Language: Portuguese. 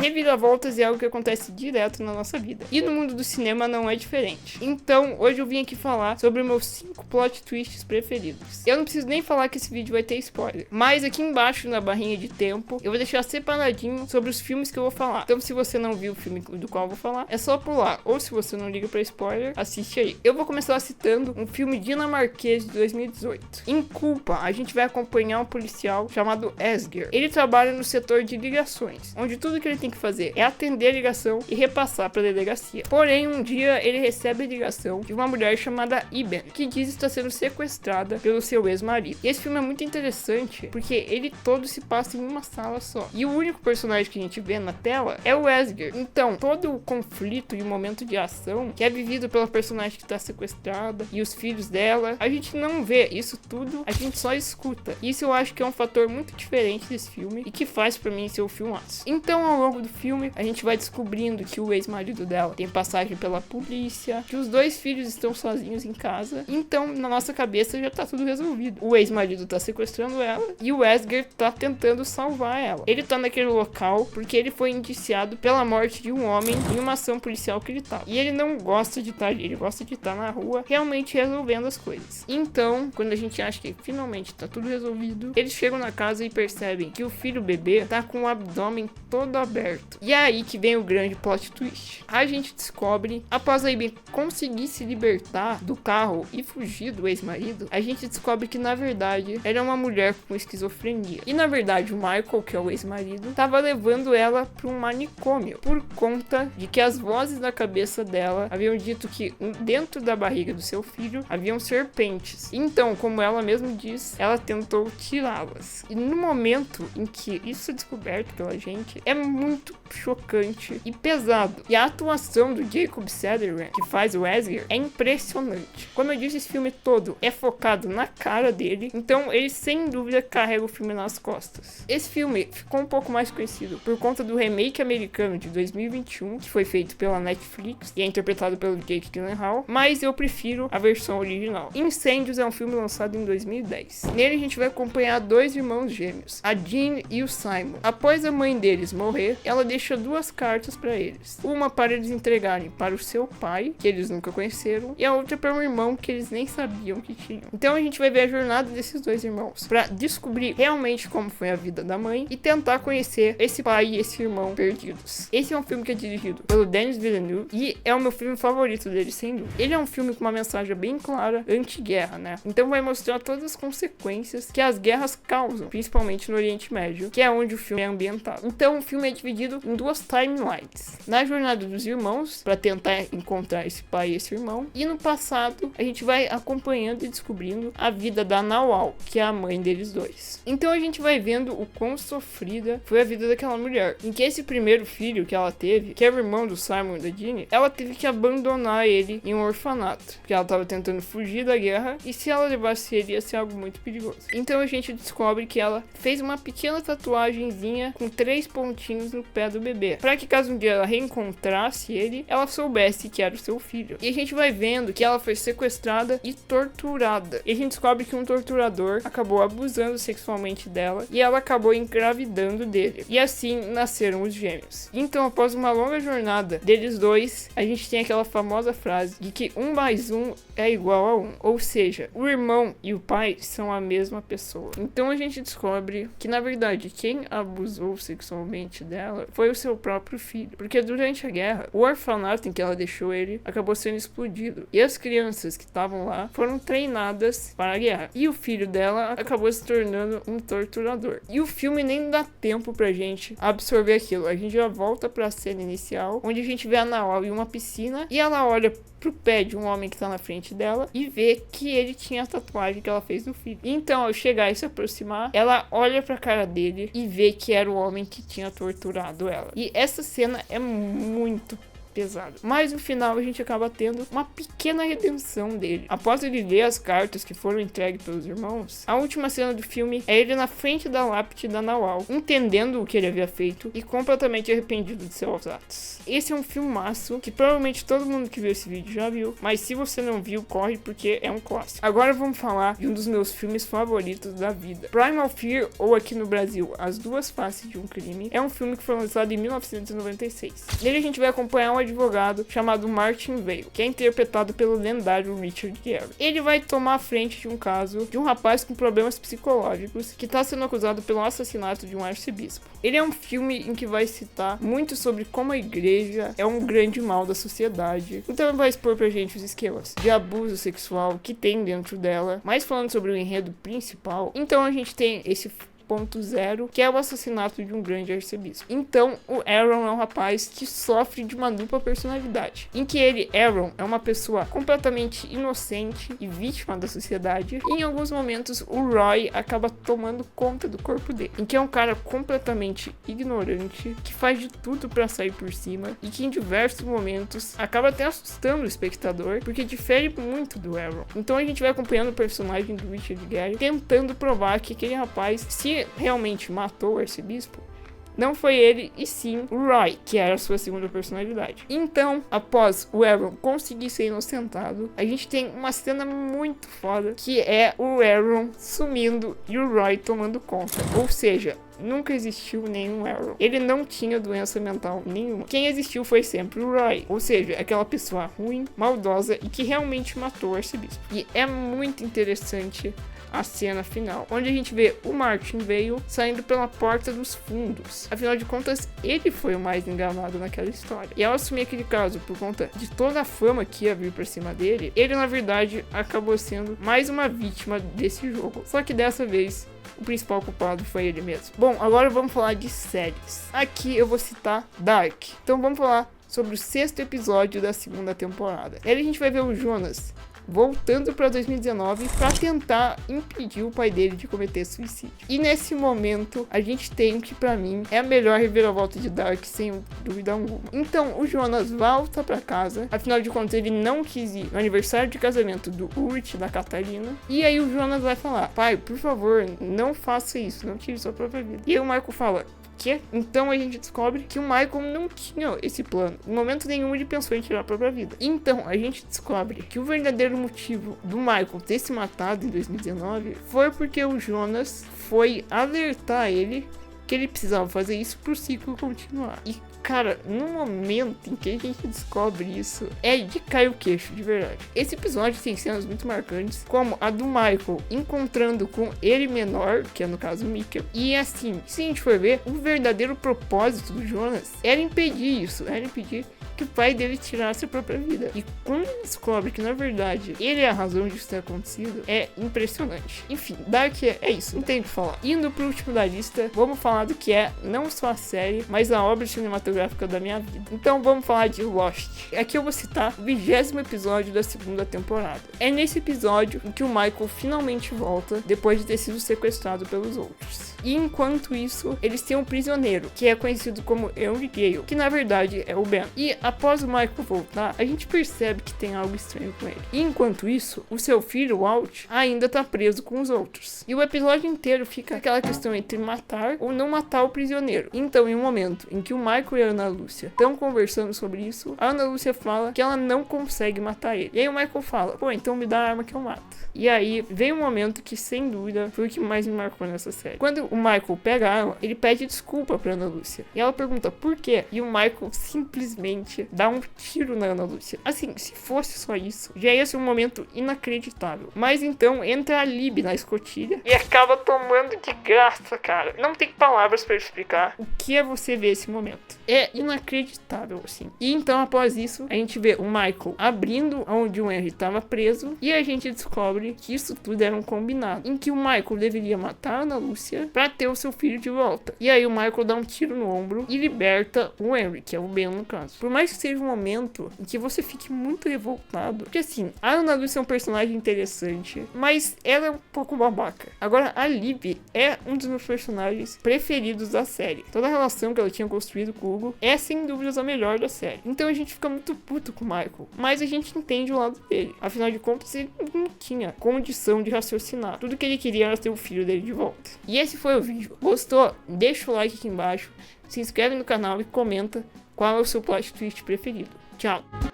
Reviravoltas é algo que acontece direto na nossa vida. E no mundo do cinema não é diferente. Então, hoje eu vim aqui falar sobre meus 5 plot twists preferidos. Eu não preciso nem falar que esse vídeo vai ter spoiler. Mas aqui embaixo, na barrinha de tempo, eu vou deixar separadinho sobre os filmes que eu vou falar. Então, se você não viu o filme do qual eu vou falar, é só pular. Ou se você não liga pra spoiler, assiste aí. Eu vou começar citando um filme dinamarquês de 2018. Em Culpa, a gente vai acompanhar um policial chamado Asger. Ele trabalha no setor de ligações, onde tudo que ele tem que fazer é atender a ligação e repassar para a delegacia. Porém, um dia ele recebe a ligação de uma mulher chamada Iben, que diz estar sendo sequestrada pelo seu ex-marido. E esse filme é muito interessante porque ele todo se passa em uma sala só. E o único personagem que a gente vê na tela é o Asger. Então, todo o conflito e o momento de ação que é vivido pela personagem que está sequestrada e os filhos dela, a gente não vê isso tudo, a gente só escuta. Isso eu acho que é um fator muito diferente desse filme e que faz pra mim ser o filmaço. Então, ao longo do filme, a gente vai descobrindo que o ex-marido dela tem passagem pela polícia, que os 2 filhos estão sozinhos em casa. Então, na nossa cabeça já tá tudo resolvido. O ex-marido tá sequestrando ela e o Asger tá tentando salvar ela. Ele tá naquele local porque ele foi indiciado pela morte de um homem em uma ação policial que ele tá. E ele não gosta de estar ali, ele gosta de estar na rua realmente resolvendo as coisas. Então, quando a gente acha que finalmente tá tudo resolvido, eles chegam na casa e percebem que o filho bebê tá com o abdômen todo aberto. E é aí que vem o grande plot twist. A gente descobre, após a Iben conseguir se libertar do carro e fugir do ex-marido, a gente descobre que na verdade ela é uma mulher com esquizofrenia. E na verdade o Michael, que é o ex-marido, tava levando ela para um manicômio por conta de que as vozes na cabeça dela haviam dito que dentro da barriga do seu filho haviam serpentes. Então, como ela mesma diz, ela tentou tirá-las. E no momento em que isso é descoberto pela gente, é muito chocante e pesado. E a atuação do Jacob Sederer, que faz o Asger, é impressionante. Como eu disse, esse filme todo é focado na cara dele, então ele sem dúvida carrega o filme nas costas. Esse filme ficou um pouco mais conhecido por conta do remake americano de 2021, que foi feito pela Netflix e é interpretado pelo Jake Gyllenhaal, mas eu prefiro a versão original. Incêndios é um filme lançado em 2010. Nele a gente vai acompanhar 2 irmãos gêmeos, a Jean e o Simon. Após a mãe deles morrer, ela deixa 2 cartas para eles. Uma para eles entregarem para o seu pai, que eles nunca conheceram, e a outra para um irmão que eles nem sabiam que tinham. Então a gente vai ver a jornada desses 2 irmãos para descobrir realmente como foi a vida da mãe e tentar conhecer esse pai e esse irmão perdidos. Esse é um filme que é dirigido pelo Denis Villeneuve e é o meu filme favorito dele, sem dúvida. Ele é um filme com uma mensagem bem clara, anti-guerra, né? Então vai mostrar todas as consequências que as guerras causam, principalmente no Oriente Médio, que é onde o filme é ambientado. Então o filme é dividido em 2 timelines. Na jornada dos irmãos, para tentar encontrar esse pai e esse irmão, e no passado a gente vai acompanhando e descobrindo a vida da Nawal, que é a mãe deles 2. Então a gente vai vendo o quão sofrida foi a vida daquela mulher, em que esse primeiro filho que ela teve, que é o irmão do Simon e da Jean, ela teve que abandonar ele em um orfanato, porque ela estava tentando fugir da guerra, e se ela levasse ele ia ser algo muito perigoso. Então a gente descobre que ela fez uma pequena tatuagenzinha com 3 pontinhos no pé do bebê, para que caso um dia ela reencontrasse ele, ela soubesse que era o seu filho. E a gente vai vendo que ela foi sequestrada e torturada. E a gente descobre que um torturador acabou abusando sexualmente dela e ela acabou engravidando dele. E assim nasceram os gêmeos. Então, após uma longa jornada deles 2, a gente tem aquela famosa frase de que 1 mais 1 é igual a 1. Ou seja, o irmão e o pai são a mesma pessoa. Então a gente descobre que, na verdade, quem abusou sexualmente dela foi o seu próprio filho. Porque durante a guerra, o orfanato em que ela deixou ele acabou sendo explodido. E as crianças que estavam lá foram treinadas para a guerra. E o filho dela acabou se tornando um torturador. E o filme nem dá tempo pra gente absorver aquilo. A gente já volta pra cena inicial, onde a gente vê a Nawal em uma piscina e ela olha pro pé de um homem que tá na frente dela e vê que ele tinha a tatuagem que ela fez no filho. Então, ao chegar e se aproximar, ela olha pra cara dele e vê que era o homem que tinha torturado ela. E essa cena é muito pesado. Mas no final a gente acaba tendo uma pequena redenção dele. Após ele ler as cartas que foram entregues pelos irmãos, a última cena do filme é ele na frente da lápide da Nawal, entendendo o que ele havia feito e completamente arrependido de seus atos. Esse é um filmaço que provavelmente todo mundo que viu esse vídeo já viu, mas se você não viu, corre porque é um clássico. Agora vamos falar de um dos meus filmes favoritos da vida. Primal Fear, ou aqui no Brasil, As Duas Faces de um Crime, é um filme que foi lançado em 1996. Nele a gente vai acompanhar um advogado chamado Martin Vale, que é interpretado pelo lendário Richard Gere. Ele vai tomar a frente de um caso de um rapaz com problemas psicológicos que está sendo acusado pelo assassinato de um arcebispo. Ele é um filme em que vai citar muito sobre como a igreja é um grande mal da sociedade. Então ele vai expor pra gente os esquemas de abuso sexual que tem dentro dela. Mas falando sobre o enredo principal, então a gente tem esse ponto zero, que é o assassinato de um grande arcebispo. Então, o Aaron é um rapaz que sofre de uma dupla personalidade, em que ele, Aaron, é uma pessoa completamente inocente e vítima da sociedade, e em alguns momentos o Roy acaba tomando conta do corpo dele, em que é um cara completamente ignorante, que faz de tudo pra sair por cima, e que em diversos momentos acaba até assustando o espectador, porque difere muito do Aaron. Então a gente vai acompanhando o personagem do Richard Gere, tentando provar que aquele rapaz, se realmente matou o arcebispo, não foi ele, e sim o Roy, que era a sua segunda personalidade. Então, após o Aaron conseguir ser inocentado, a gente tem uma cena muito foda, que é o Aaron sumindo e o Roy tomando conta. Ou seja, nunca existiu nenhum Aaron. Ele não tinha doença mental nenhuma. Quem existiu foi sempre o Roy. Ou seja, aquela pessoa ruim, maldosa e que realmente matou o arcebispo. E é muito interessante a cena final, onde a gente vê o Martin Vale saindo pela porta dos fundos. Afinal de contas, ele foi o mais enganado naquela história. E ao assumir aquele caso por conta de toda a fama que ia vir pra cima dele, ele na verdade acabou sendo mais uma vítima desse jogo. Só que dessa vez o principal culpado foi ele mesmo. Bom, agora vamos falar de séries. Aqui eu vou citar Dark. Então vamos falar sobre o 6º episódio da 2ª temporada. Aí a gente vai ver o Jonas voltando para 2019 para tentar impedir o pai dele de cometer suicídio. E nesse momento a gente tem que, para mim, é a melhor reviravolta de Dark, sem dúvida alguma. Então o Jonas volta para casa, afinal de contas ele não quis ir no aniversário de casamento do Urt, da Catarina, e aí o Jonas vai falar: pai, por favor, não faça isso, não tire sua própria vida. E aí o Michael fala: quê? Então a gente descobre que o Michael não tinha esse plano. Em momento nenhum ele pensou em tirar a própria vida. Então a gente descobre que o verdadeiro motivo do Michael ter se matado em 2019 foi porque o Jonas foi alertar ele que ele precisava fazer isso pro ciclo continuar. E cara, no momento em que a gente descobre isso, é de cair o queixo, de verdade. Esse episódio tem cenas muito marcantes, como a do Michael encontrando com ele menor, que é no caso o Mikkel. E assim, se a gente for ver, o verdadeiro propósito do Jonas era impedir isso, era impedir que o pai dele tirasse a própria vida. E quando ele descobre que na verdade ele é a razão disso ter acontecido, é impressionante. Enfim, Dark é isso, não tem o que falar. Indo pro último da lista, vamos falar do que é não só a série, mas a obra cinematográfica da minha vida. Então vamos falar de Lost. Aqui eu vou citar o 20º episódio da 2ª temporada. É nesse episódio em que o Michael finalmente volta depois de ter sido sequestrado pelos outros. E enquanto isso, eles têm um prisioneiro, que é conhecido como Henry Gale, que na verdade é o Ben. E após o Michael voltar, a gente percebe que tem algo estranho com ele. E enquanto isso, o seu filho, Walt, ainda tá preso com os outros. E o episódio inteiro fica aquela questão entre matar ou não matar o prisioneiro. Então, em um momento em que o Michael e a Ana Lúcia estão conversando sobre isso, a Ana Lúcia fala que ela não consegue matar ele. E aí o Michael fala: pô, então me dá a arma que eu mato. E aí vem um momento que, sem dúvida, foi o que mais me marcou nessa série. Quando o Michael pega a arma, ele pede desculpa pra Ana Lúcia. E ela pergunta por quê? E o Michael simplesmente dá um tiro na Ana Lúcia. Assim, se fosse só isso, já ia ser um momento inacreditável. Mas então entra a Lib na escotilha e acaba tomando de graça, cara. Não tem palavras pra explicar o que é você ver esse momento. É inacreditável, assim. E então, após isso, a gente vê o Michael abrindo onde o Henry estava preso, e a gente descobre que isso tudo era um combinado, em que o Michael deveria matar a Ana Lúcia pra ter o seu filho de volta. E aí o Michael dá um tiro no ombro e liberta o Henry, que é o Ben no caso. Por mais mais que seja um momento em que você fique muito revoltado. Porque assim, a Ana Lúcia é um personagem interessante, mas ela é um pouco babaca. Agora, a Libby é um dos meus personagens preferidos da série. Toda a relação que ela tinha construído com o Hugo é sem dúvidas a melhor da série. Então a gente fica muito puto com o Michael, mas a gente entende o lado dele. Afinal de contas, ele não tinha condição de raciocinar. Tudo que ele queria era ter o filho dele de volta. E esse foi o vídeo. Gostou? Deixa o like aqui embaixo, se inscreve no canal e comenta qual é o seu plot twist preferido. Tchau!